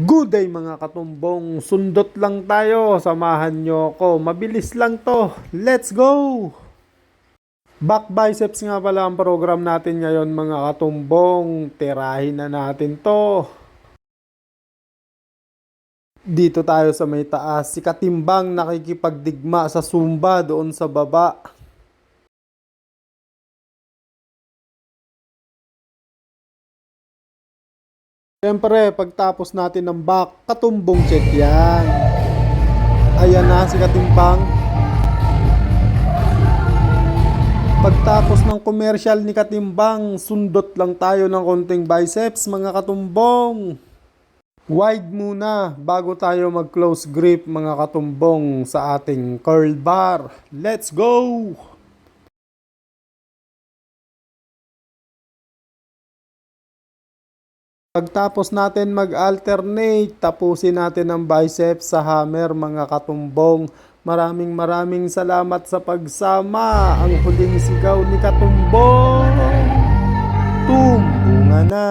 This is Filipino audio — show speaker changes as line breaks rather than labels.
Good day mga katumbong, sundot lang tayo, samahan nyo ako, mabilis lang to, let's go! Back biceps nga pala ang program natin ngayon mga katumbong, tirahin na natin to. Dito tayo sa may taas, si Katimbang nakikipagdigma sa Zumba doon sa baba. Siyempre, pagtapos natin ng back, katumbong check yan. Ayan na si Katimbang. Pagtapos ng commercial ni Katimbang, sundot lang tayo ng konting biceps mga katumbong. Wide muna bago tayo mag-close grip mga katumbong sa ating curl bar. Let's go! Pagtapos natin mag-alternate, tapusin natin ang biceps sa hammer mga katumbong. Maraming salamat sa pagsama. Ang huling sigaw ni Katumbong. Tumbungan na!